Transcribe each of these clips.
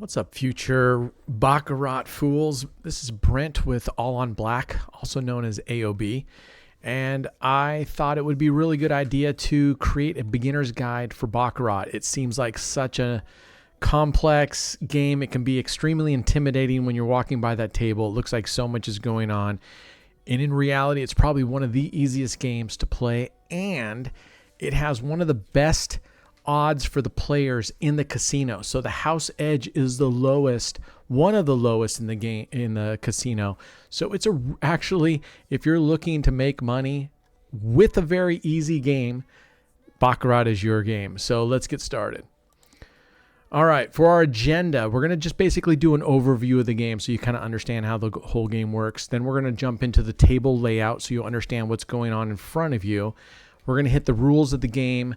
What's up, future Baccarat fools? This is Brent with All on Black, also known as AOB. And I thought it would be a really good idea to create a beginner's guide for Baccarat. It seems like such a complex game. It can be extremely intimidating when you're walking by that table. It looks like so much is going on. And in reality, it's probably one of the easiest games to play. And it has one of the best odds for the players in the casino. So the house edge is the lowest, one of the lowest in the game, in the casino. So it's actually, if you're looking to make money with a very easy game, Baccarat is your game. So let's get started. All right, for our agenda, we're going to just basically do an overview of the game so you kind of understand how the whole game works. Then we're going to jump into the table layout so you understand what's going on in front of you. We're going to hit the rules of the game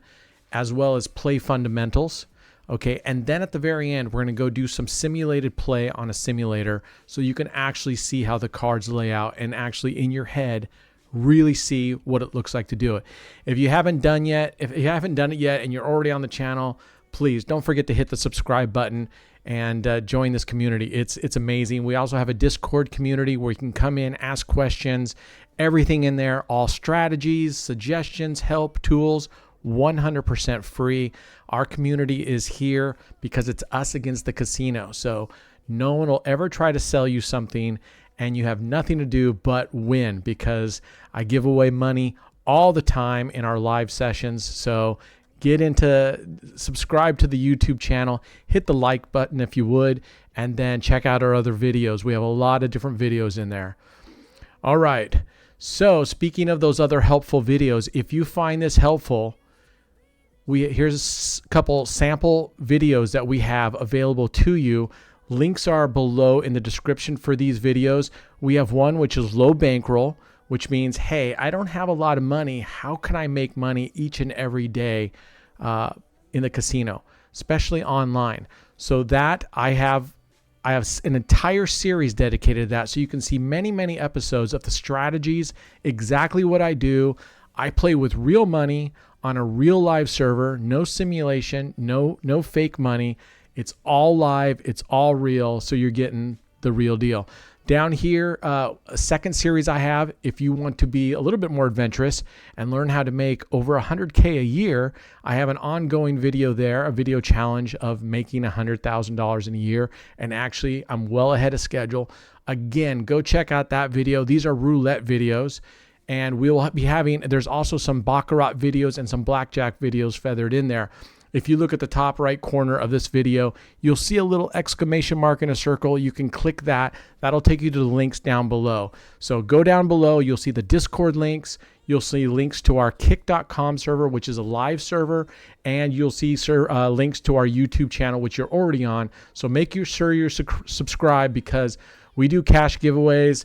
as well as play fundamentals. Okay, and then at the very end, we're going to go do some simulated play on a simulator so you can actually see how the cards lay out and actually in your head really see what it looks like to do it. If you haven't done it yet and you're already on the channel, please don't forget to hit the subscribe button and join this community. It's amazing. We also have a Discord community where you can come in, ask questions, everything in there, all strategies, suggestions, help, tools, 100% free. Our community is here because it's us against the casino. So no one will ever try to sell you something and you have nothing to do but win, because I give away money all the time in our live sessions. So subscribe to the YouTube channel, hit the like button if you would, and then check out our other videos. We have a lot of different videos in there. All right. So speaking of those other helpful videos, if you find this helpful, here's a couple sample videos that we have available to you. Links are below in the description for these videos. We have one which is low bankroll, which means, hey, I don't have a lot of money. How can I make money each and every day in the casino, especially online? So that I have an entire series dedicated to that. So you can see many, many episodes of the strategies, exactly what I do. I play with real money on a real live server, no simulation, no fake money. It's all live, it's all real, so you're getting the real deal. Down here, a second series I have, if you want to be a little bit more adventurous and learn how to make over $100K a year, I have an ongoing video there, a video challenge of making $100,000 in a year. And actually, I'm well ahead of schedule. Again, go check out that video. These are roulette videos. And we'll be there's also some Baccarat videos and some blackjack videos feathered in there. If you look at the top right corner of this video, you'll see a little exclamation mark in a circle. You can click that. That'll take you to the links down below. So go down below. You'll see the Discord links. You'll see links to our kick.com server, which is a live server. And you'll see links to our YouTube channel, which you're already on. So make sure you're subscribed, because we do cash giveaways.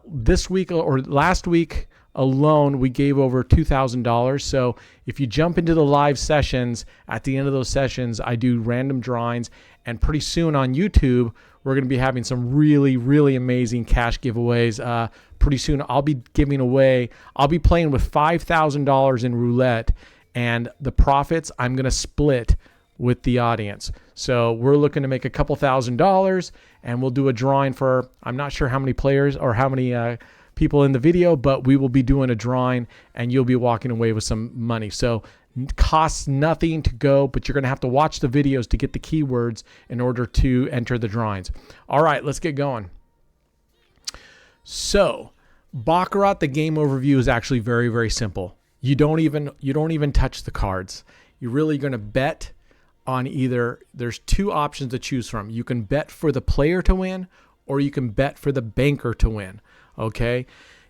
This week or last week alone, we gave over $2,000. So if you jump into the live sessions, at the end of those sessions, I do random drawings. And pretty soon on YouTube, we're going to be having some really, really amazing cash giveaways. Pretty soon, I'll be playing with $5,000 in roulette, and the profits I'm going to split with the audience. So we're looking to make a couple $1,000, and we'll do a drawing for, I'm not sure how many players or how many people in the video, but we will be doing a drawing and you'll be walking away with some money. So it costs nothing to go, but you're going to have to watch the videos to get the keywords in order to enter the drawings. All right, let's get going. So Baccarat, the game overview is actually very, very simple. You don't even touch the cards. You're really going to bet on there's two options to choose from. You can bet for the player to win, or you can bet for the banker to win. Okay.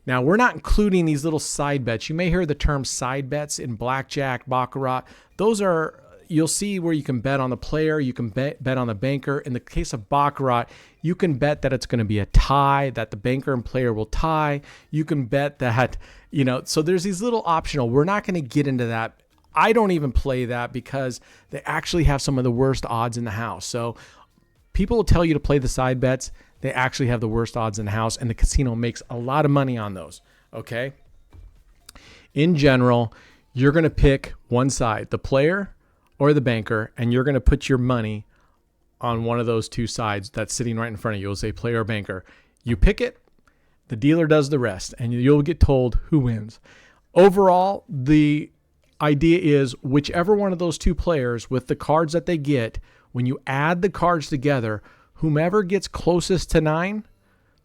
Now, we're not including these little side bets. You may hear the term side bets in blackjack, Baccarat. You'll see where you can bet on the player, you can bet on the banker. In the case of Baccarat, you can bet that it's going to be a tie, that the banker and player will tie. You can bet that, so there's these little optional. We're not going to get into that. I don't even play that because they actually have some of the worst odds in the house. So people will tell you to play the side bets. They actually have the worst odds in the house, and the casino makes a lot of money on those. Okay. In general, you're going to pick one side, the player or the banker, and you're going to put your money on one of those two sides that's sitting right in front of you. It'll say player or banker. You pick it, the dealer does the rest, and you'll get told who wins. Overall, the idea is whichever one of those two players with the cards that they get, when you add the cards together, whomever gets closest to 9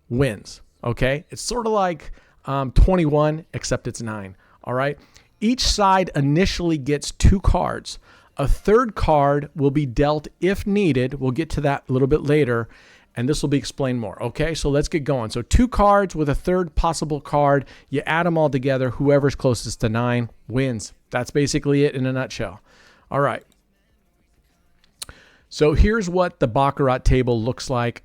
wins. Okay? It's sort of like 21, except it's 9. All right? Each side initially gets 2 cards. A third card will be dealt if needed. We'll get to that a little bit later, and this will be explained more. Okay, so let's get going. So 2 cards with a third possible card. You add them all together. Whoever's closest to 9 wins. That's basically it in a nutshell. All right. So here's what the Baccarat table looks like.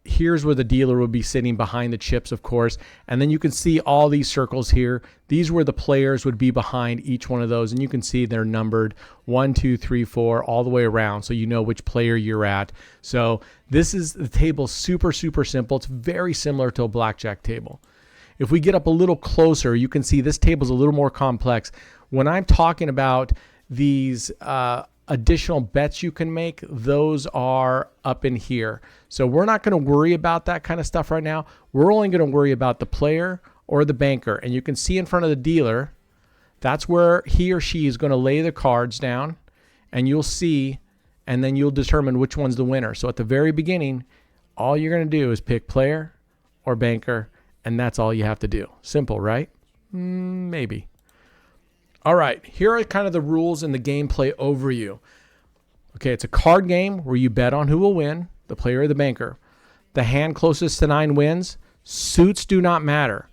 Here's where the dealer would be sitting behind the chips, of course. And then you can see all these circles here. These where the players would be behind each one of those. And you can see they're numbered 1, 2, 3, 4, all the way around. So you know which player you're at. So this is the table, super, super simple. It's very similar to a blackjack table. If we get up a little closer, you can see this table is a little more complex. When I'm talking about these additional bets you can make, those are up in here. So we're not going to worry about that kind of stuff right now. We're only going to worry about the player or the banker. And you can see in front of the dealer, that's where he or she is going to lay the cards down, and you'll see, and then you'll determine which one's the winner. So at the very beginning, all you're going to do is pick player or banker, and that's all you have to do. Simple, right? Maybe. All right, here are kind of the rules and the gameplay overview. Okay, it's a card game where you bet on who will win, the player or the banker. The hand closest to 9 wins. Suits do not matter.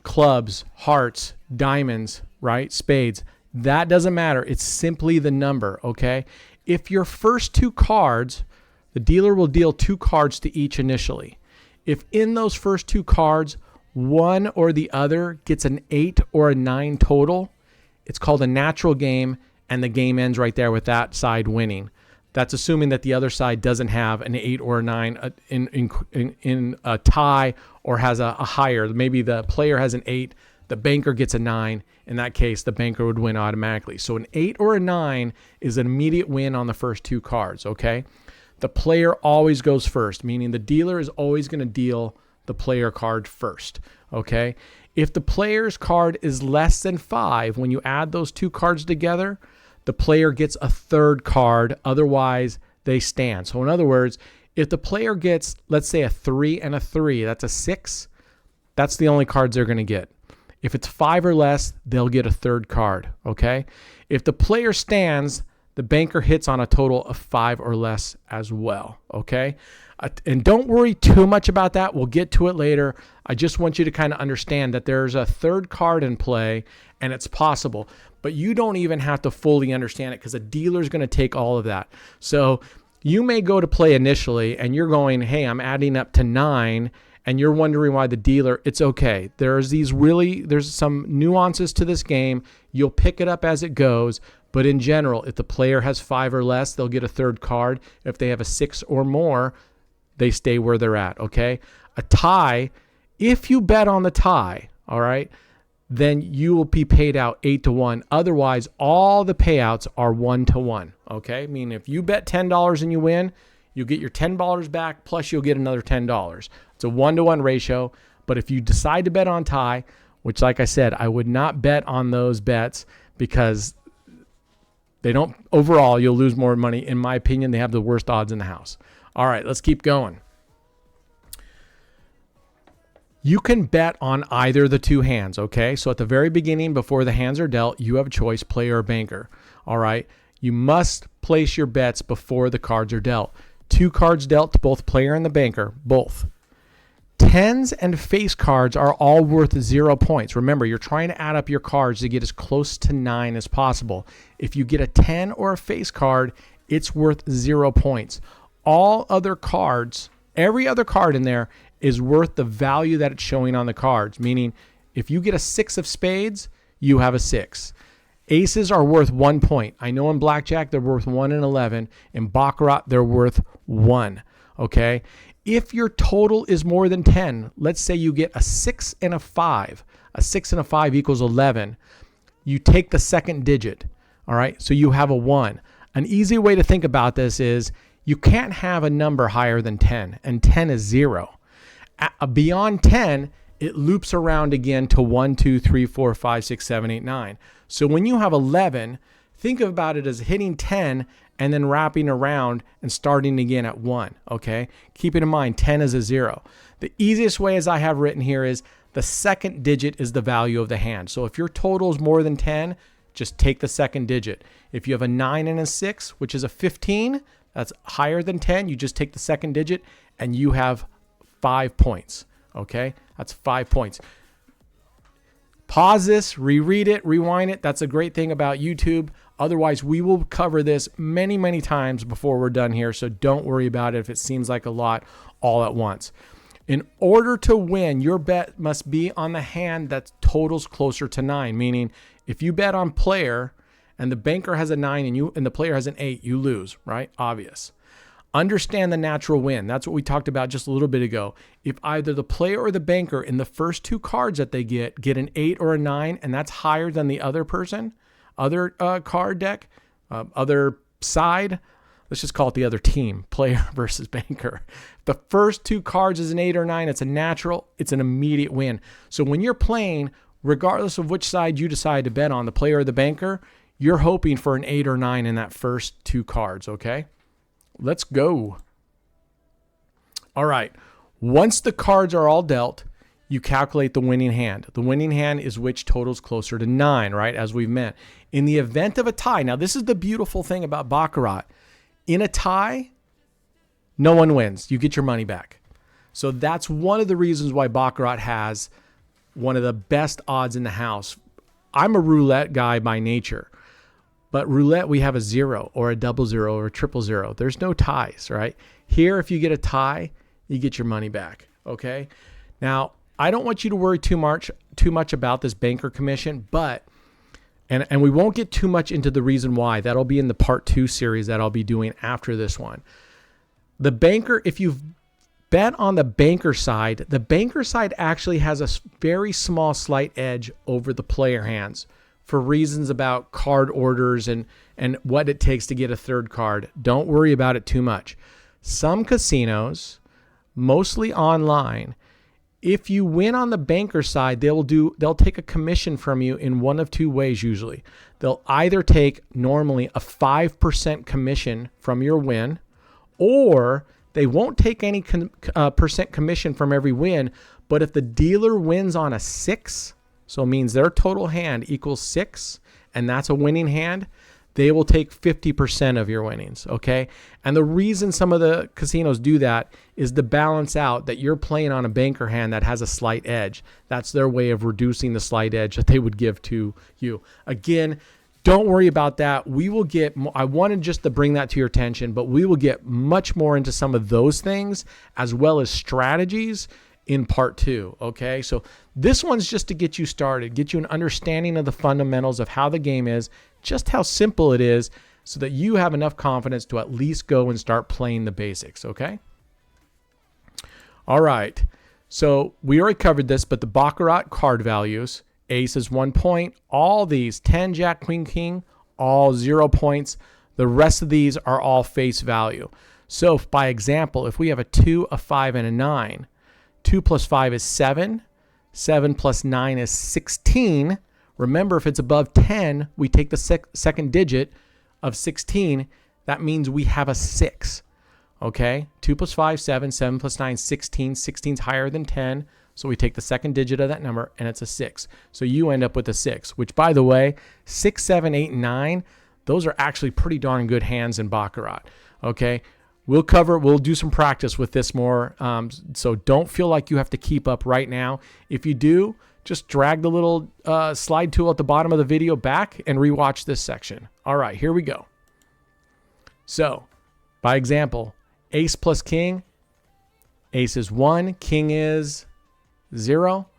Clubs, hearts, diamonds, right? Spades. That doesn't matter. It's simply the number, okay? If your first 2 cards, the dealer will deal 2 cards to each initially. If in those first 2 cards, one or the other gets an 8 or a 9 total, it's called a natural game, and the game ends right there with that side winning. That's assuming that the other side doesn't have an 8 or a 9 in a tie or has a higher. Maybe the player has an 8, the banker gets a 9. In that case, the banker would win automatically. So an 8 or a 9 is an immediate win on the first 2 cards, okay? The player always goes first, meaning the dealer is always going to deal the player card first, okay? If the player's card is less than 5, when you add those 2 cards together, the player gets a third card. Otherwise, they stand. So in other words, if the player gets, let's say, a 3 and a 3, that's a 6, that's the only cards they're going to get. If it's 5 or less, they'll get a third card, okay? If the player stands, the banker hits on a total of 5 or less as well, okay? And don't worry too much about that. We'll get to it later. I just want you to kind of understand that there's a third card in play, and it's possible. But you don't even have to fully understand it because the dealer's going to take all of that. So you may go to play initially, and you're going, hey, I'm adding up to 9, and you're wondering why the dealer, it's okay. There's some nuances to this game. You'll pick it up as it goes. But in general, if the player has 5 or less, they'll get a third card. If they have a 6 or more, they stay where they're at, okay? A tie, if you bet on the tie, all right, then you will be paid out 8-1. Otherwise, all the payouts are 1-1, okay? Meaning if you bet $10 and you win, you get your $10 back, plus you'll get another $10. It's a 1-to-1 ratio, but if you decide to bet on tie, which like I said, I would not bet on those bets because they don't, overall, you'll lose more money. In my opinion, they have the worst odds in the house. All right, let's keep going. You can bet on either the 2 hands, okay? So at the very beginning, before the hands are dealt, you have a choice, player or banker. All right? You must place your bets before the cards are dealt. 2 cards dealt to both player and the banker, both. 10s and face cards are all worth 0 points. Remember, you're trying to add up your cards to get as close to 9 as possible. If you get a 10 or a face card, it's worth 0 points. All other cards, every other card in there is worth the value that it's showing on the cards. Meaning, if you get a 6 of spades, you have a 6. Aces are worth 1 point. I know in blackjack, they're worth 1 in 11. In Baccarat, they're worth 1. Okay? If your total is more than 10, let's say you get a 6 and a 5. A 6 and a 5 equals 11. You take the second digit. All right? So you have a 1. An easy way to think about this is You can't have a number higher than 10, and 10 is 0. Beyond 10, it loops around again to 1, 2, 3, 4, 5, 6, 7, 8, 9. So when you have 11, think about it as hitting 10 and then wrapping around and starting again at 1, okay? Keep it in mind, 10 is a 0. The easiest way, as I have written here, is the second digit is the value of the hand. So if your total is more than 10, just take the second digit. If you have a 9 and a 6, which is a 15, that's higher than 10, you just take the second digit and you have 5 points, okay? That's 5 points. Pause this, reread it, rewind it. That's a great thing about YouTube. Otherwise, we will cover this many, many times before we're done here, so don't worry about it if it seems like a lot all at once. In order to win, your bet must be on the hand that totals closer to 9, meaning if you bet on player and the banker has a 9 and the player has an 8, you lose, right? Obvious. Understand the natural win. That's what we talked about just a little bit ago. If either the player or the banker in the first 2 cards that they get an 8 or a 9, and that's higher than the other person, other card deck, other side, let's just call it the other team, player versus banker. The first 2 cards is an 8 or 9. It's a natural. It's an immediate win. So when you're playing, regardless of which side you decide to bet on, the player or the banker, you're hoping for an 8 or 9 in that first 2 cards, okay? Let's go. All right. Once the cards are all dealt, you calculate the winning hand. The winning hand is which totals closer to 9, right? As we've meant. In the event of a tie, now this is the beautiful thing about Baccarat. In a tie, no one wins. You get your money back. So that's one of the reasons why Baccarat has one of the best odds in the house. I'm a roulette guy by nature. But roulette, we have a 0 or a 00 or a 000. There's no ties, right? Here, if you get a tie, you get your money back, okay? Now, I don't want you to worry too much about this banker commission, but, and we won't get too much into the reason why. That'll be in the part 2 series that I'll be doing after this one. The banker, if you've bet on the banker side actually has a very small slight edge over the player hands, for reasons about card orders and what it takes to get a third card. Don't worry about it too much. Some casinos, mostly online, if you win on the banker side, they'll take a commission from you in one of 2 ways usually. They'll either take normally a 5% commission from your win, or they won't take any percent commission from every win, but if the dealer wins on a 6, so it means their total hand equals 6, and that's a winning hand, they will take 50% of your winnings, okay? And the reason some of the casinos do that is to balance out that you're playing on a banker hand that has a slight edge. That's their way of reducing the slight edge that they would give to you. Again, don't worry about that. We will get, I wanted just to bring that to your attention, but we will get much more into some of those things as well as strategies in part 2, okay? So this one's just to get you started, get you an understanding of the fundamentals of how the game is, just how simple it is, so that you have enough confidence to at least go and start playing the basics, okay? All right, so we already covered this, but the Baccarat card values, ace is 1 point, all these, 10, jack, queen, king, all 0 points. The rest of these are all face value. So by example, if we have a 2, a 5, and a 9, 2 plus 5 is 7. 7 plus 9 is 16. Remember, if it's above 10, we take the second digit of 16. That means we have a 6. Okay? 2 plus 5, 7. 7 plus 9, 16. 16 is higher than 10. So we take the second digit of that number, and it's a 6. So you end up with a 6, which, by the way, 6, 7, 8, and 9, those are actually pretty darn good hands in Baccarat. Okay? We'll do some practice with this more, so don't feel like you have to keep up right now. If you do, just drag the little slide tool at the bottom of the video back and rewatch this section. All right, here we go. So, by example, ace plus king, ace is 1, king is 0,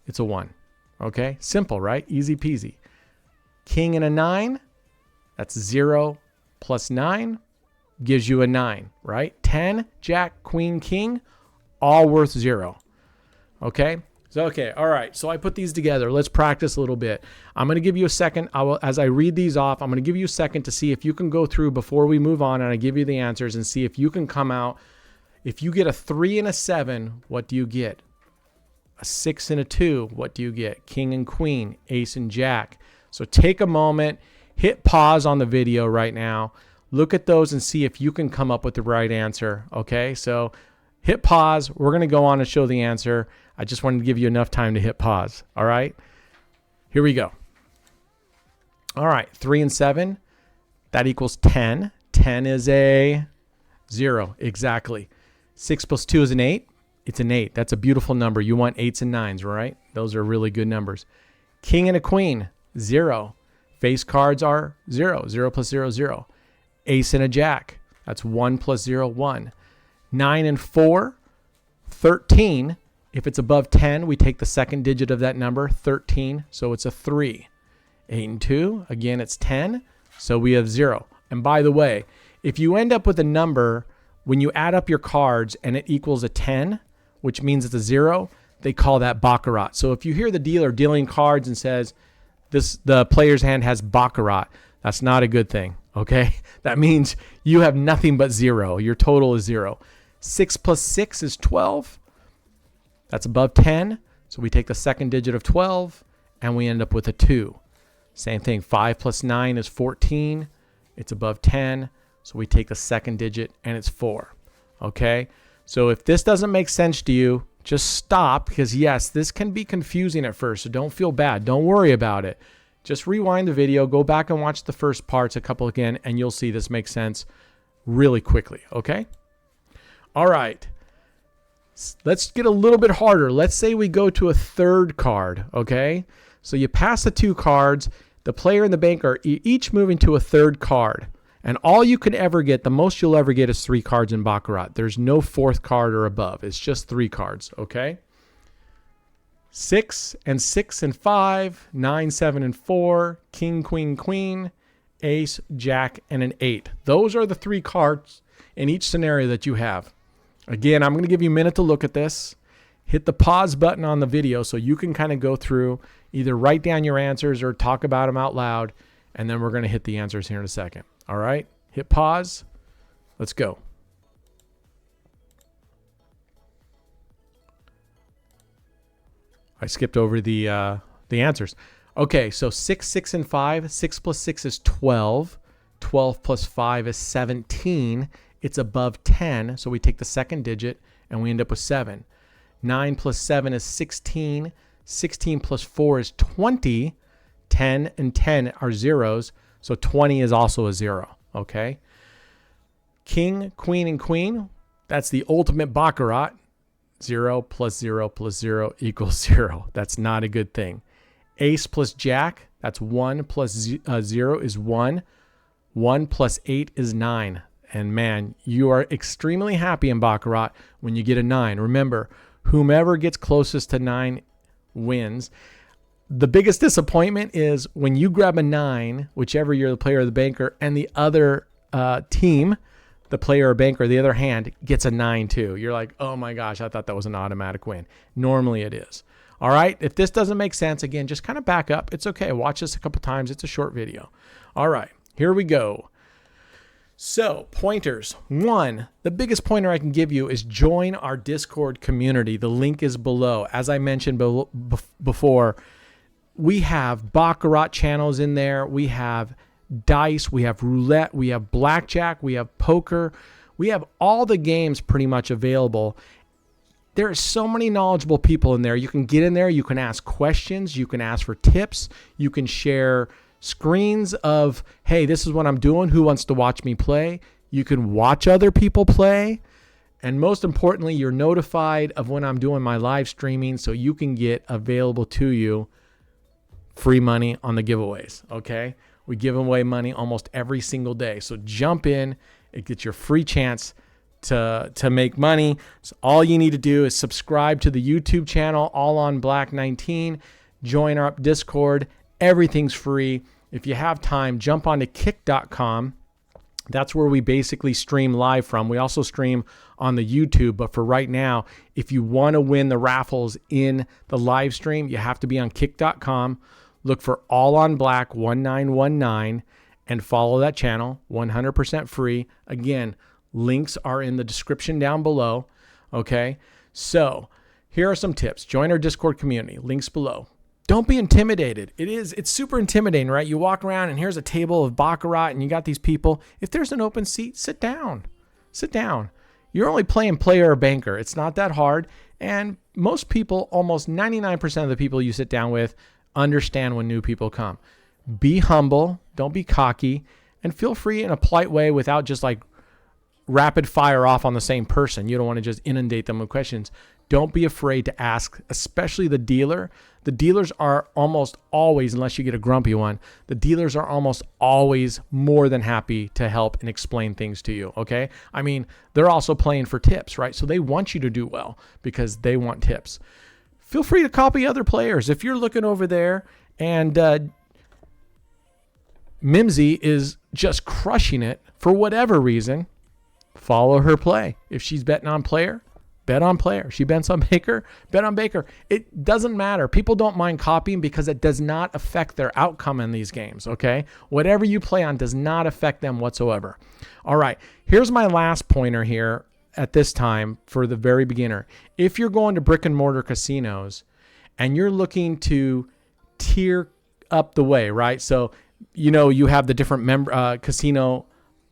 it's a 1. Okay, simple, right? Easy peasy. King and a 9, that's 0 plus 9. Gives you a 9, right? 10, jack, queen, king, all worth 0. Okay? So, okay, all right. So I put these together. Let's practice a little bit. I'm going to give you a second. As I read these off, I'm going to give you a second to see if you can go through before we move on, and I give you the answers and see if you can come out. If you get a 3 and a 7, what do you get? A 6 and a 2, what do you get? King and queen, ace and jack. So take a moment, hit pause on the video right now. Look at those and see if you can come up with the right answer. Okay, so hit pause. We're going to go on and show the answer. I just wanted to give you enough time to hit pause. All right, here we go. All right, 3 and 7, that equals 10. 10 is a 0, exactly. 6 plus 2 is an 8. It's an 8. That's a beautiful number. You want 8s and 9s, right? Those are really good numbers. King and a queen, 0. Face cards are 0. 0 plus 0, 0. Ace and a jack, that's 1 plus 0, 1. 9 and 4, 13. If it's above 10, we take the second digit of that number, 13, so it's a 3. 8 and 2, again, it's 10, so we have 0. And by the way, if you end up with a number, when you add up your cards and it equals a 10, which means it's a 0, they call that Baccarat. So if you hear the dealer dealing cards and says, the player's hand has Baccarat, that's not a good thing, okay? That means you have nothing but 0. Your total is 0. 6 plus 6 is 12. That's above 10. So we take the second digit of 12 and we end up with a 2. Same thing. 5 plus 9 is 14. It's above 10. So we take the second digit and it's 4. Okay. So if this doesn't make sense to you, just stop, because yes, this can be confusing at first. So don't feel bad. Don't worry about it. Just rewind the video, go back and watch the first parts a couple again, and you'll see this makes sense really quickly. Okay. All right. Let's get a little bit harder. Let's say we go to a third card, okay? So you pass the 2 cards. The player and the bank are each moving to a third card. And all you can ever get, the most you'll ever get is 3 cards in Baccarat. There's no 4th card or above. It's just 3 cards, okay? 6 and 6 and 5, 9, 7 and 4, king, queen, queen, ace, jack, and an 8. Those are the 3 cards in each scenario that you have. Again, I'm going to give you a minute to look at this. Hit the pause button on the video so you can kind of go through, either write down your answers or talk about them out loud, and then we're going to hit the answers here in a second. All right? Hit pause. Let's go. I skipped over the answers. Okay, so 6, 6, and 5. 6 plus 6 is 12. 12 plus 5 is 17. It's above 10, so we take the second digit and we end up with 7. 9 plus 7 is 16. 16 plus 4 is 20. 10 and 10 are zeros, so 20 is also a 0, okay? King, queen, and queen, that's the ultimate Baccarat. 0 plus 0 plus 0 equals 0. That's not a good thing. Ace plus jack, that's 1 plus 0 is 1. 1 plus 8 is 9. And man, you are extremely happy in Baccarat when you get a 9. Remember, whomever gets closest to 9 wins. The biggest disappointment is when you grab a 9, whichever you're the player or the banker, and the other team, the player or banker, the other hand, gets a 9 too. You're like, oh my gosh, I thought that was an automatic win. Normally it is. All right, if this doesn't make sense, again, just kind of back up. It's okay. Watch this a couple times. It's a short video. All right, here we go. So, pointers. 1, the biggest pointer I can give you is join our Discord community. The link is below. As I mentioned before, we have Baccarat channels in there. We have dice. We have roulette. We have blackjack. We have poker. We have all the games pretty much available. There are so many knowledgeable people in there. You can get in there. You can ask questions. You can ask for tips. You can share screens of, hey, this is what I'm doing. Who wants to watch me play? You can watch other people play. And most importantly, you're notified of when I'm doing my live streaming so you can get available to you free money on the giveaways, okay? We give away money almost every single day. So jump in. It gets your free chance to make money. So all you need to do is subscribe to the YouTube channel, All on Black 19. Join our Discord. Everything's free. If you have time, jump onto kick.com That's where we basically stream live from. We also stream on the YouTube, but for right now, if you want to win the raffles in the live stream, you have to be on kick.com. Look for All on Black 1919 and follow that channel, 100% free. Again, links are in the description down below. Okay, so here are some tips. Join our Discord community, links below. Don't be intimidated. It's super intimidating, right? You walk around and here's a table of Baccarat and you got these people. If there's an open seat, sit down. Sit down. You're only playing player or banker. It's not that hard. And most people, almost 99% of the people you sit down with, understand when new people come. Be humble. Don't be cocky. And feel free in a polite way without just like rapid fire off on the same person. You don't want to just inundate them with questions. Don't be afraid to ask, especially the dealer. The dealers are almost always, unless you get a grumpy one, the dealers are almost always more than happy to help and explain things to you, okay? I mean, they're also playing for tips, right? So they want you to do well because they want tips. Feel free to copy other players. If you're looking over there and Mimsy is just crushing it for whatever reason, follow her play. If she's betting on player, bet on player. She bets on Baker, bet on Baker. It doesn't matter. People don't mind copying because it does not affect their outcome in these games, okay? Whatever you play on does not affect them whatsoever. All right, here's my last pointer here at this time for the very beginner. If you're going to brick and mortar casinos and you're looking to tier up the way, right? So, you know, you have the different casino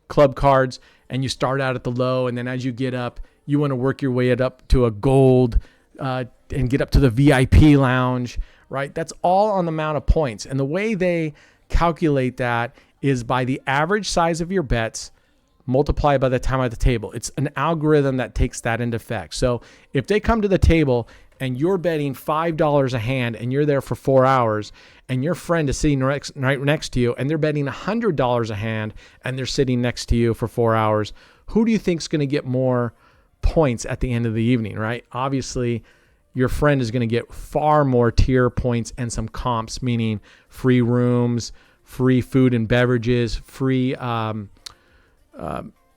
club cards and you start out at the low, and then as you get up, you want to work your way up to a gold and get up to the VIP lounge, right? That's all on the amount of points. And the way they calculate that is by the average size of your bets multiplied by the time at the table. It's an algorithm that takes that into effect. So if they come to the table and you're betting $5 a hand and you're there for 4 hours and your friend is sitting right next to you and they're betting $100 a hand and they're sitting next to you for 4 hours, who do you think is going to get more points at the end of the evening, right? Obviously, your friend is going to get far more tier points and some comps, meaning free rooms, free food and beverages, free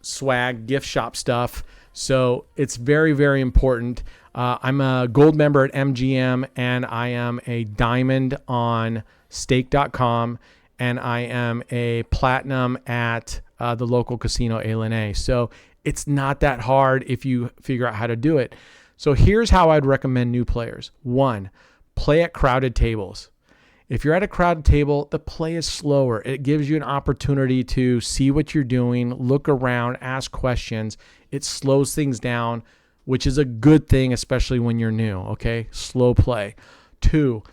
swag, gift shop stuff. So it's very, very important. I'm a gold member at MGM and I am a diamond on stake.com and I am a platinum at the local casino A. So it's not that hard if you figure out how to do it. So here's how I'd recommend new players. 1, play at crowded tables. If you're at a crowded table, the play is slower. It gives you an opportunity to see what you're doing, look around, ask questions. It slows things down, which is a good thing, especially when you're new, okay? Slow play. 2,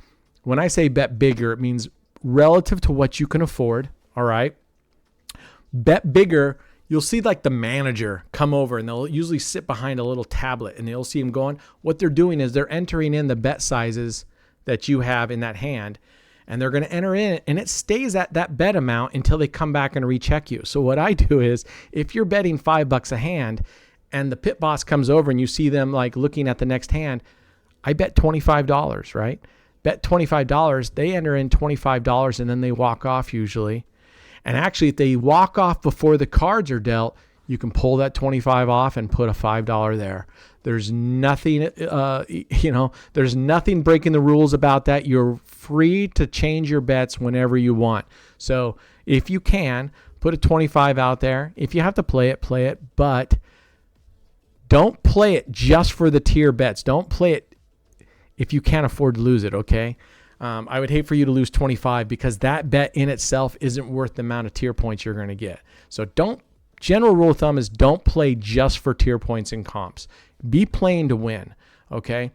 when I say bet bigger, it means relative to what you can afford, all right? Bet bigger. You'll see like the manager come over and they'll usually sit behind a little tablet and they'll see him going. What they're doing is they're entering in the bet sizes that you have in that hand and they're going to enter in and it stays at that bet amount until they come back and recheck you. So what I do is if you're betting $5 a hand and the pit boss comes over and you see them like looking at the next hand, I bet $25, right? Bet $25. They enter in $25 and then they walk off usually. And actually, if they walk off before the cards are dealt, you can pull that 25 off and put a $5 there. There's nothing, there's nothing breaking the rules about that. You're free to change your bets whenever you want. So if you can, put a 25 out there. If you have to play it, but don't play it just for the tier bets. Don't play it if you can't afford to lose it, okay? I would hate for you to lose 25 because that bet in itself isn't worth the amount of tier points you're going to get. So general rule of thumb is don't play just for tier points and comps. Be playing to win, okay?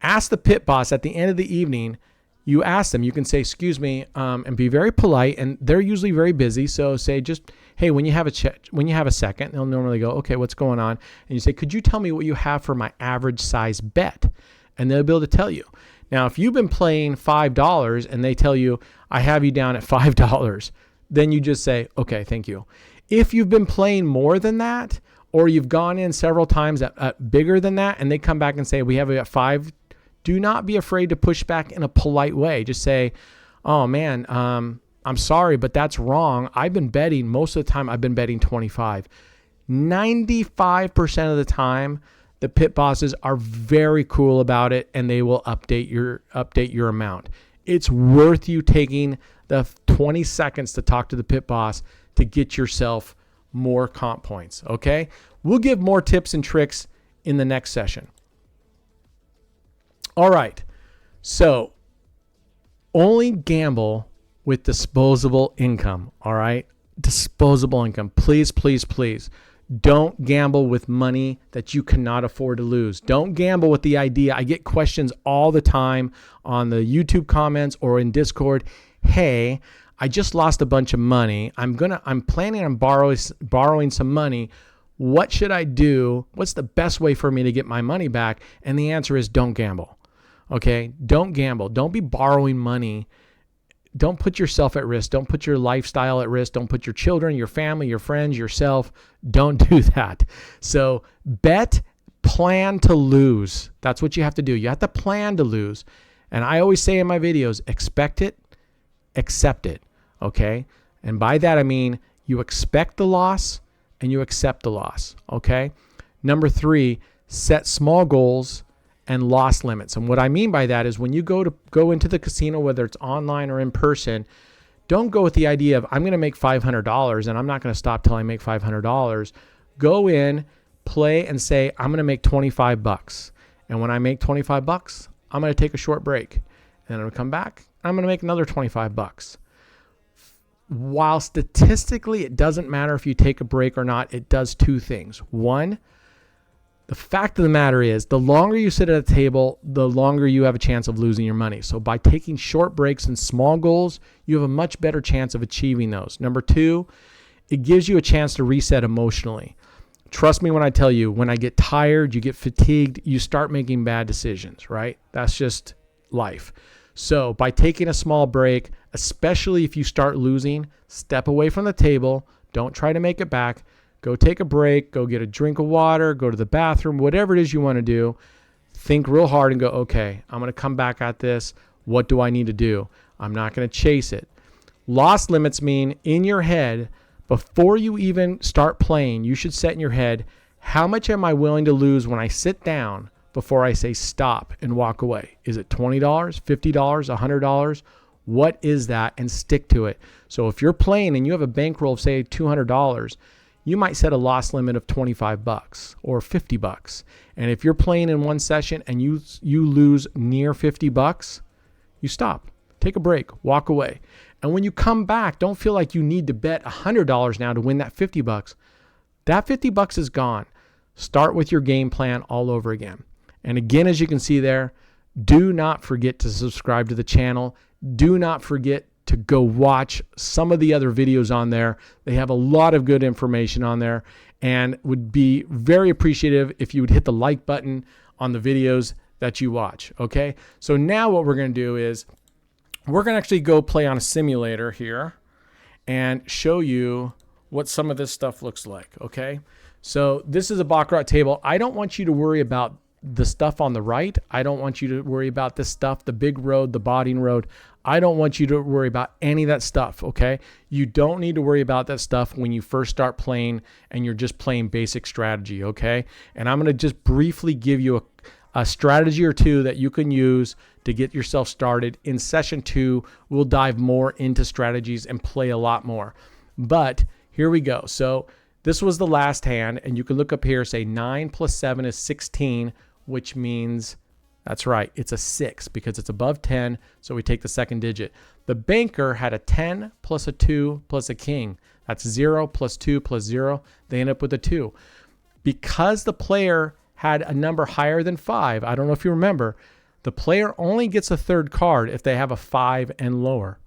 Ask the pit boss at the end of the evening. You ask them, you can say, excuse me, and be very polite. And they're usually very busy. So say just, hey, when you have a second, they'll normally go, okay, what's going on? And you say, could you tell me what you have for my average size bet? And they'll be able to tell you. Now, if you've been playing $5 and they tell you, I have you down at $5, then you just say, okay, thank you. If you've been playing more than that, or you've gone in several times at bigger than that, and they come back and say, we have you at 5, do not be afraid to push back in a polite way. Just say, oh man, I'm sorry, but that's wrong. I've been betting, most of the time I've been betting 25. 95% of the time, the pit bosses are very cool about it and they will update your amount. It's worth you taking the 20 seconds to talk to the pit boss to get yourself more comp points, okay? We'll give more tips and tricks in the next session. All right, so only gamble with disposable income, all right? Disposable income. Please, please, please. Don't gamble with money that you cannot afford to lose. Don't gamble with the idea. I get questions all the time on the YouTube comments or in Discord. Hey, I just lost a bunch of money. I'm planning on borrowing some money. What should I do? What's the best way for me to get my money back? And the answer is don't gamble. Okay? Don't gamble. Don't be borrowing money. Don't put yourself at risk. Don't put your lifestyle at risk. Don't put your children, your family, your friends, yourself. Don't do that. So bet, plan to lose. That's what you have to do. You have to plan to lose. And I always say in my videos, expect it, accept it. Okay? And by that, I mean you expect the loss and you accept the loss. Okay? Number 3, set small goals and loss limits. And what I mean by that is when you go into the casino, whether it's online or in person, don't go with the idea of I'm going to make $500 and I'm not going to stop till I make $500. Go in, play, and say I'm going to make $25. And when I make $25, I'm going to take a short break. And then I'm going to come back. I'm going to make another $25. While statistically it doesn't matter if you take a break or not, it does 2 things. 1, the fact of the matter is, the longer you sit at a table, the longer you have a chance of losing your money. So by taking short breaks and small goals, you have a much better chance of achieving those. Number 2, it gives you a chance to reset emotionally. Trust me when I tell you, when I get tired, you get fatigued, you start making bad decisions, right? That's just life. So by taking a small break, especially if you start losing, step away from the table. Don't try to make it back. Go take a break, go get a drink of water, go to the bathroom, whatever it is you want to do. Think real hard and go, okay, I'm going to come back at this. What do I need to do? I'm not going to chase it. Loss limits mean in your head, before you even start playing, you should set in your head, how much am I willing to lose when I sit down before I say stop and walk away? Is it $20, $50, $100? What is that? And stick to it. So if you're playing and you have a bankroll of say $200, you might set a loss limit of $25 or $50. And if you're playing in one session and you lose near $50, you stop, take a break, walk away. And when you come back, don't feel like you need to bet $100 now to win that $50. That $50 is gone. Start with your game plan all over again. And again, as you can see there, do not forget to subscribe to the channel. Do not forget to go watch some of the other videos on there. They have a lot of good information on there and would be very appreciative if you would hit the like button on the videos that you watch. Okay. So now what we're going to do is we're going to actually go play on a simulator here and show you what some of this stuff looks like. Okay. So this is a Baccarat table. I don't want you to worry about the stuff on the right. I don't want you to worry about this stuff, the big road, the botting road. I don't want you to worry about any of that stuff, okay? You don't need to worry about that stuff when you first start playing and you're just playing basic strategy, okay? And I'm going to just briefly give you a strategy or 2 that you can use to get yourself started. In session 2, we'll dive more into strategies and play a lot more. But here we go. So this was the last hand, and you can look up here, say 9 plus 7 is 16, which means, that's right, it's a 6 because it's above 10, so we take the second digit. The banker had a 10 plus a 2 plus a king. That's 0 plus 2 plus 0. They end up with a 2. Because the player had a number higher than 5, I don't know if you remember, the player only gets a third card if they have a 5 and lower.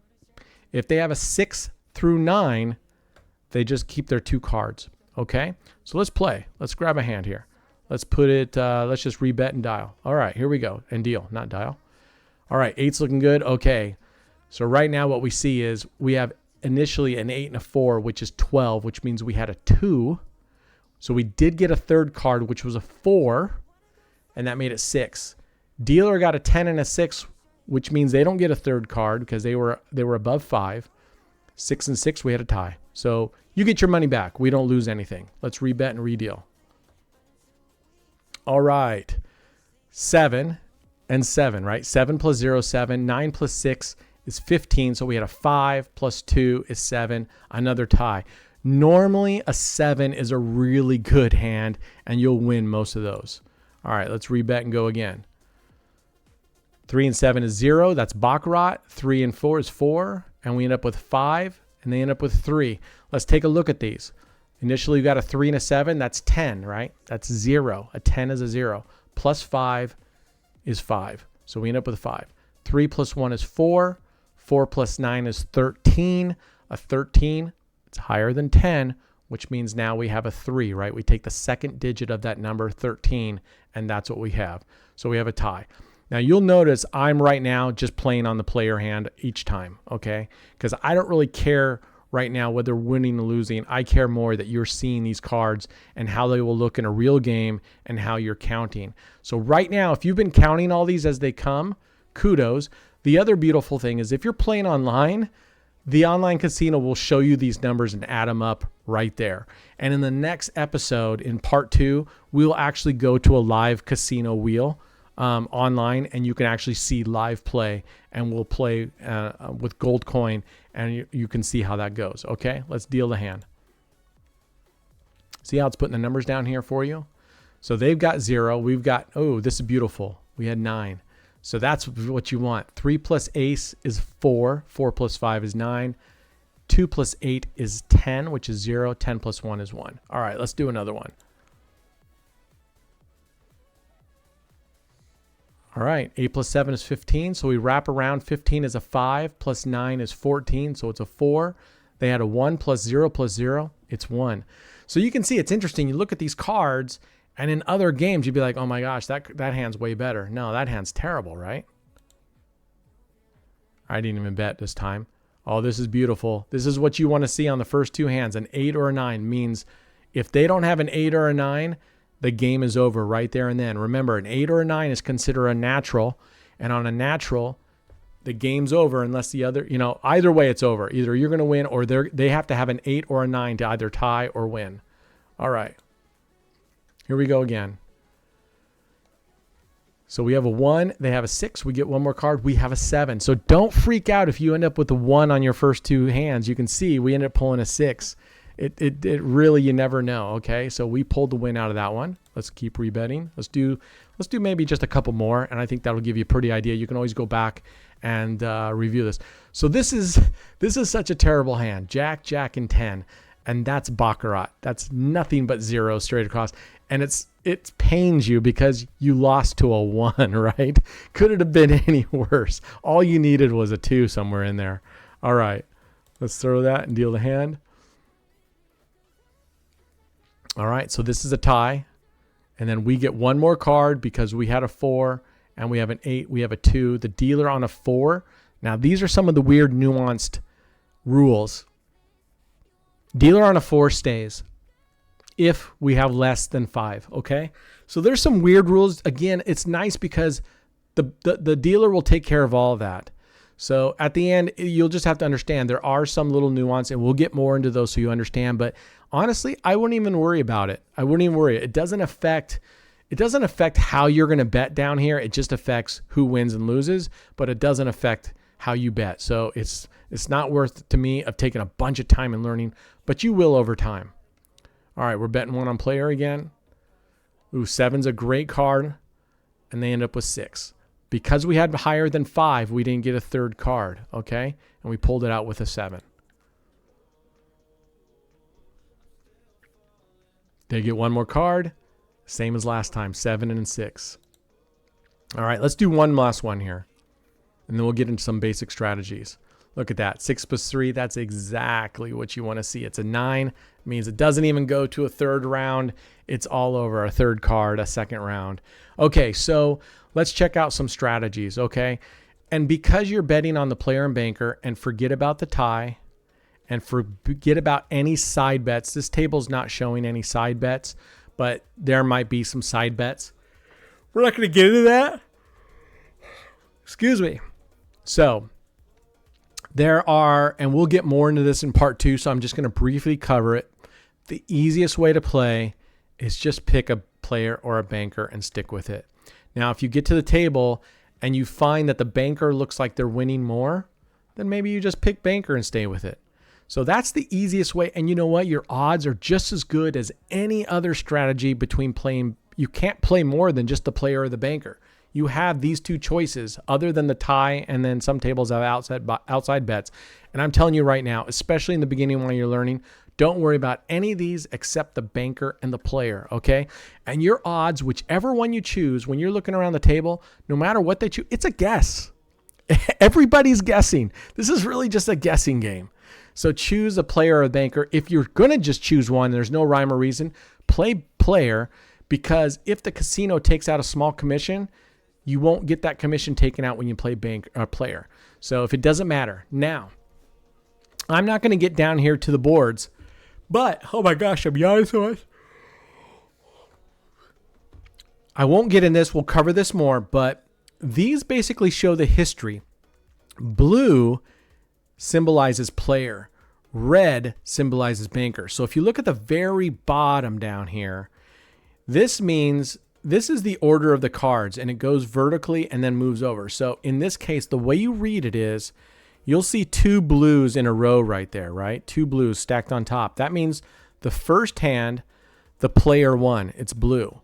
If they have a 6 through 9, they just keep their 2 cards. Okay, so let's play. Let's grab a hand here. Let's put it, let's just rebet and dial. All right, here we go. And deal, not dial. All right, 8's looking good. Okay, so right now what we see is we have initially an 8 and a 4, which is 12, which means we had a 2. So we did get a third card, which was a 4, and that made it 6. Dealer got a 10 and a 6, which means they don't get a third card because they were above 5. 6 and 6, we had a tie. So you get your money back. We don't lose anything. Let's rebet and redeal. All right. 7 and 7, right? 7 plus 0 is 7. 9 plus 6 is 15. So we had a 5 plus 2 is 7. Another tie. Normally a 7 is a really good hand and you'll win most of those. All right, let's rebet and go again. 3 and 7 is 0. That's Baccarat. 3 and 4 is 4. And we end up with 5. And they end up with 3. Let's take a look at these. Initially, you got a 3 and a 7. That's 10, right? That's 0. A 10 is a 0. Plus 5 is 5. So we end up with 5. 3 plus 1 is 4. 4 plus 9 is 13. A 13, it's higher than 10, which means now we have a 3, right? We take the second digit of that number, 13, and that's what we have. So we have a tie. Now you'll notice I'm right now just playing on the player hand each time, okay? Because I don't really care right now whether winning or losing. I care more that you're seeing these cards and how they will look in a real game and how you're counting. So right now, if you've been counting all these as they come, kudos. The other beautiful thing is if you're playing online, the online casino will show you these numbers and add them up right there. And in the next episode, in part 2, we'll actually go to a live casino wheel online, and you can actually see live play, and we'll play with gold coin, and you can see how that goes. Okay, let's deal the hand. See how it's putting the numbers down here for you? So they've got 0. We've got, oh, this is beautiful. We had 9. So that's what you want. 3 plus ace is 4. 4 plus 5 is 9. 2 plus 8 is 10, which is 0. 10 plus 1 is 1. All right, let's do another one. All right, 8 plus 7 is 15. So we wrap around. 15 is a 5. Plus 9 is 14. So it's a 4. They had a 1 plus 0 plus 0. It's 1. So you can see it's interesting. You look at these cards, and in other games, you'd be like, oh my gosh, that hand's way better. No, that hand's terrible, right? I didn't even bet this time. Oh, this is beautiful. This is what you want to see on the first 2 hands. An 8 or a 9 means if they don't have an 8 or a 9, the game is over right there and then. Remember, an 8 or a 9 is considered a natural. And on a natural, the game's over unless the other, either way it's over. Either you're going to win or they have to have an 8 or a 9 to either tie or win. All right. Here we go again. So we have a 1. They have a 6. We get one more card. We have a 7. So don't freak out if you end up with a 1 on your first 2 hands. You can see we ended up pulling a 6. It really, you never know. Okay. So we pulled the win out of that one. Let's keep rebetting. Let's do maybe just a couple more. And I think that'll give you a pretty idea. You can always go back and review this. So this is such a terrible hand. Jack, Jack, and 10. And that's Baccarat. That's nothing but 0 straight across. And it pains you because you lost to a 1, right? Could it have been any worse? All you needed was a 2 somewhere in there. All right. Let's throw that and deal the hand. All right. So this is a tie. And then we get one more card because we had a 4 and we have an 8. We have a 2. The dealer on a 4. Now, these are some of the weird nuanced rules. Dealer on a 4 stays if we have less than 5, okay? So there's some weird rules. Again, it's nice because the dealer will take care of all of that. So at the end, you'll just have to understand there are some little nuance, and we'll get more into those so you understand. But honestly, I wouldn't even worry about it. I wouldn't even worry. It doesn't affect how you're going to bet down here. It just affects who wins and loses, but it doesn't affect how you bet. So it's not worth to me of taking a bunch of time and learning, but you will over time. All right, we're betting 1 on player again. Ooh, 7's a great card, and they end up with 6. Because we had higher than 5, we didn't get a 3rd card, okay? And we pulled it out with a 7. They get one more card, same as last time, 7 and 6. All right, let's do one last one here, and then we'll get into some basic strategies. Look at that, 6 plus 3, that's exactly what you want to see. It's a 9, it means it doesn't even go to a 3rd round. It's all over, a 3rd card, a 2nd round. Okay, so let's check out some strategies, okay? And because you're betting on the player and banker and forget about the tie and forget about any side bets, this table's not showing any side bets, but there might be some side bets. We're not going to get into that. Excuse me. So There are, and we'll get more into this in part 2, so I'm just going to briefly cover it. The easiest way to play is just pick a player or a banker and stick with it. Now, if you get to the table and you find that the banker looks like they're winning more, then maybe you just pick banker and stay with it. So that's the easiest way. And you know what? Your odds are just as good as any other strategy between playing. You can't play more than just the player or the banker. You have these two choices other than the tie, and then some tables have outside bets. And I'm telling you right now, especially in the beginning when you're learning, don't worry about any of these except the banker and the player, okay? And your odds, whichever one you choose, when you're looking around the table, no matter what they choose, it's a guess. Everybody's guessing. This is really just a guessing game. So choose a player or a banker. If you're going to just choose one, there's no rhyme or reason, play player, because if the casino takes out a small commission, you won't get that commission taken out when you play player. So if it doesn't matter. Now, I'm not going to get down here to the boards, but, oh my gosh, I'm yawning so much. I won't get in this. We'll cover this more, but these basically show the history. Blue symbolizes player. Red symbolizes banker. So if you look at the very bottom down here, this means this is the order of the cards, and it goes vertically and then moves over. So in this case, the way you read it is, you'll see 2 blues in a row right there, right? 2 blues stacked on top. That means the first hand, the player won, it's blue.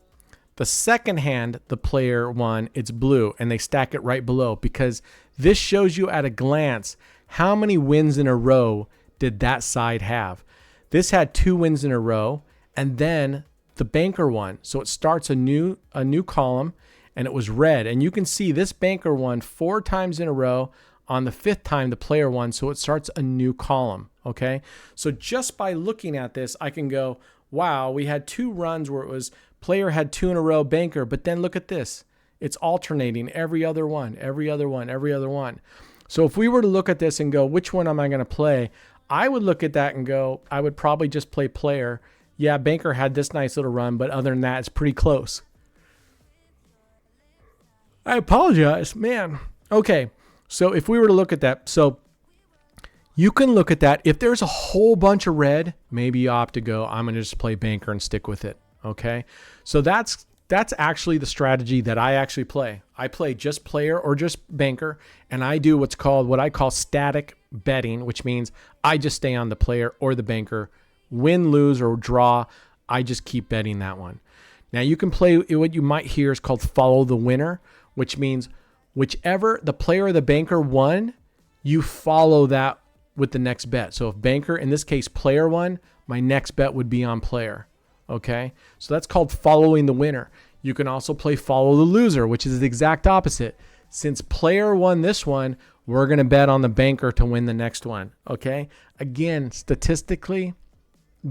The second hand, the player won, it's blue, and they stack it right below, because this shows you at a glance how many wins in a row did that side have. This had 2 wins in a row, and then the banker won. So it starts a new column, and it was red. And you can see this banker won 4 times in a row. On the 5th time, the player won, so it starts a new column, okay? So just by looking at this, I can go, wow, we had 2 runs where it was player had 2 in a row, banker, but then look at this. It's alternating every other one, every other one, every other one. So if we were to look at this and go, which one am I going to play? I would look at that and go, I would probably just play player. Yeah, banker had this nice little run, but other than that, it's pretty close. I apologize, man. Okay, so if we were to look at that, so you can look at that. If there's a whole bunch of red, maybe you opt to go, I'm going to just play banker and stick with it, okay? So that's actually the strategy that I actually play. I play just player or just banker, and I do what I call static betting, which means I just stay on the player or the banker. Win, lose, or draw, I just keep betting that one. Now you can play, what you might hear is called follow the winner, which means whichever the player or the banker won, you follow that with the next bet. So if banker, in this case player won, my next bet would be on player. Okay, so that's called following the winner. You can also play follow the loser, which is the exact opposite. Since player won this one, we're going to bet on the banker to win the next one. Okay, again, statistically,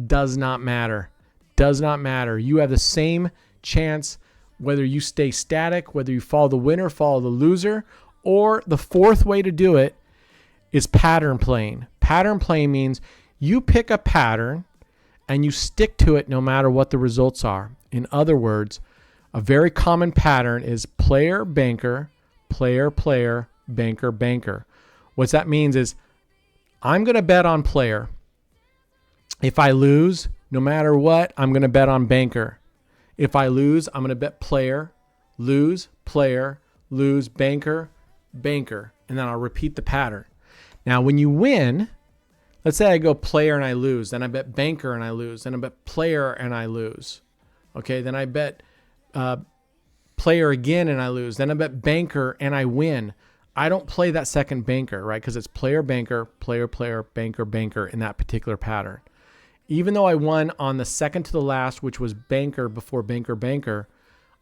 does not matter. Does not matter. You have the same chance whether you stay static, whether you follow the winner, follow the loser, or the 4th way to do it is pattern playing. Pattern playing means you pick a pattern and you stick to it no matter what the results are. In other words, a very common pattern is player, banker, player, player, banker, banker. What that means is I'm going to bet on player. If I lose, no matter what, I'm going to bet on banker. If I lose, I'm going to bet player, lose, banker, banker, and then I'll repeat the pattern. Now, when you win, let's say I go player and I lose, then I bet banker and I lose, then I bet player and I lose. Okay, then I bet player again and I lose, then I bet banker and I win. I don't play that second banker, right? Because it's player, banker, player, player, banker, banker in that particular pattern. Even though I won on the second to the last, which was banker before banker, banker,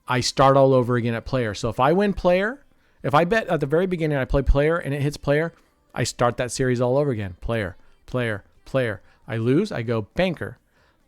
I start all over again at player. So if I win player, if I bet at the very beginning I play player and it hits player, I start that series all over again. Player, player, player. I lose, I go banker.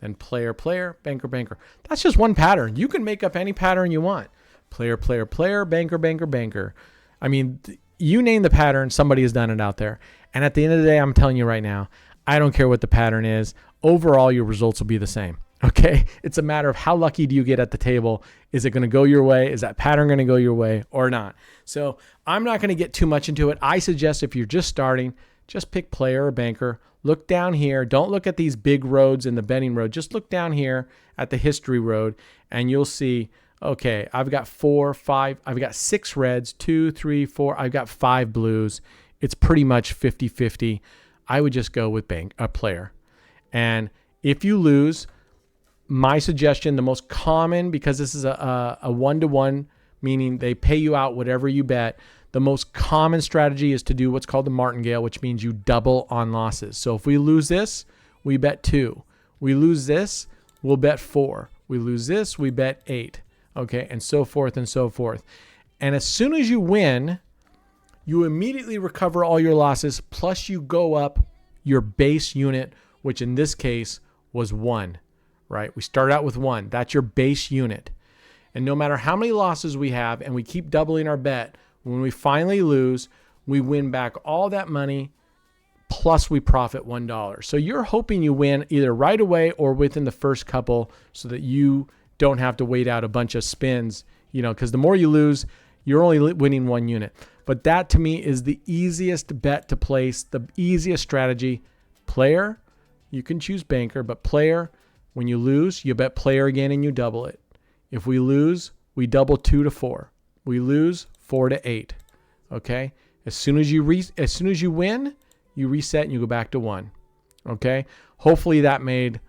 Then player, player, banker, banker. That's just one pattern. You can make up any pattern you want. Player, player, player, banker, banker, banker. I mean, you name the pattern, somebody has done it out there. And at the end of the day, I'm telling you right now, I don't care what the pattern is. Overall, your results will be the same. Okay? It's a matter of how lucky do you get at the table. Is it going to go your way? Is that pattern going to go your way or not? So I'm not going to get too much into it. I suggest if you're just starting, just pick player or banker. Look down here. Don't look at these big roads in the betting road. Just look down here at the history road and you'll see, okay, I've got 4, 5, I've got 6 reds, 2, 3, 4, I've got 5 blues. It's pretty much 50-50. I would just go with a player. And if you lose, my suggestion, the most common, because this is a one-to-one, meaning they pay you out whatever you bet, the most common strategy is to do what's called the martingale, which means you double on losses. So if we lose this, we bet 2. We lose this, we'll bet 4. We lose this, we bet 8. Okay, and so forth and so forth. And as soon as you win, you immediately recover all your losses, plus you go up your base unit, which in this case was 1, right? We start out with 1. That's your base unit. And no matter how many losses we have and we keep doubling our bet, when we finally lose, we win back all that money, plus we profit $1. So you're hoping you win either right away or within the first couple so that you don't have to wait out a bunch of spins, because the more you lose, you're only winning 1 unit. But that to me is the easiest bet to place, the easiest strategy. Player, you can choose banker, but player, when you lose, you bet player again and you double it. If we lose, we double 2 to 4. We lose 4 to 8. Okay? As soon as you win, you reset and you go back to 1. Okay? Hopefully that made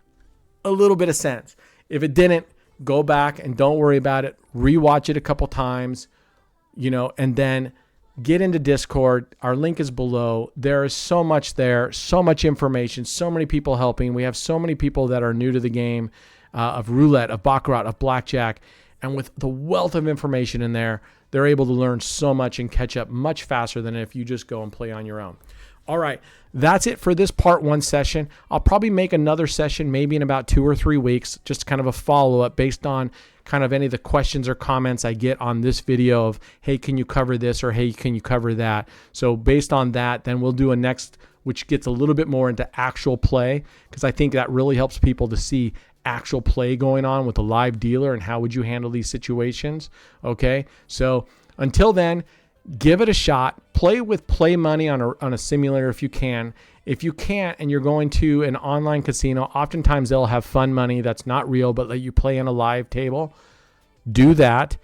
a little bit of sense. If it didn't, go back and don't worry about it. Rewatch it a couple times, and then get into Discord. Our link is below. There is so much there, so much information, so many people helping. We have so many people that are new to the game of roulette, of Baccarat, of blackjack. And with the wealth of information in there, they're able to learn so much and catch up much faster than if you just go and play on your own. All right, that's it for this part 1 session. I'll probably make another session maybe in about 2 or 3 weeks, just kind of a follow-up based on kind of any of the questions or comments I get on this video of, hey, can you cover this, or hey, can you cover that? So based on that, then we'll do a next, which gets a little bit more into actual play, because I think that really helps people to see actual play going on with a live dealer and how would you handle these situations. Okay, so until then, give it a shot. Play with play money on a simulator if you can. If you can't and you're going to an online casino, oftentimes they'll have fun money that's not real but let you play on a live table. Do that.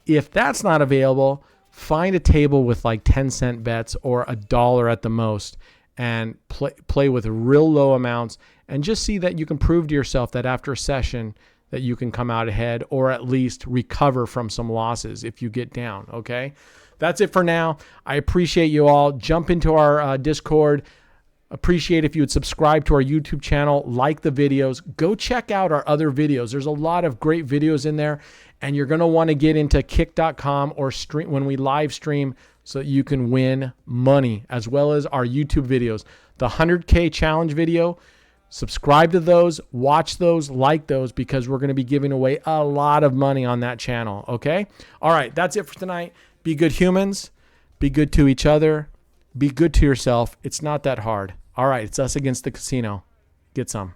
If that's not available, find a table with like 10-cent bets or $1 at the most and play with real low amounts and just see that you can prove to yourself that after a session that you can come out ahead or at least recover from some losses if you get down, okay? That's it for now. I appreciate you all. Jump into our Discord. Appreciate if you would subscribe to our YouTube channel, like the videos. Go check out our other videos. There's a lot of great videos in there, and you're going to want to get into kick.com or stream when we live stream so that you can win money, as well as our YouTube videos. The 100K challenge video, subscribe to those, watch those, like those, because we're going to be giving away a lot of money on that channel, okay? All right, that's it for tonight. Be good humans. Be good to each other. Be good to yourself. It's not that hard. All right, it's us against the casino. Get some.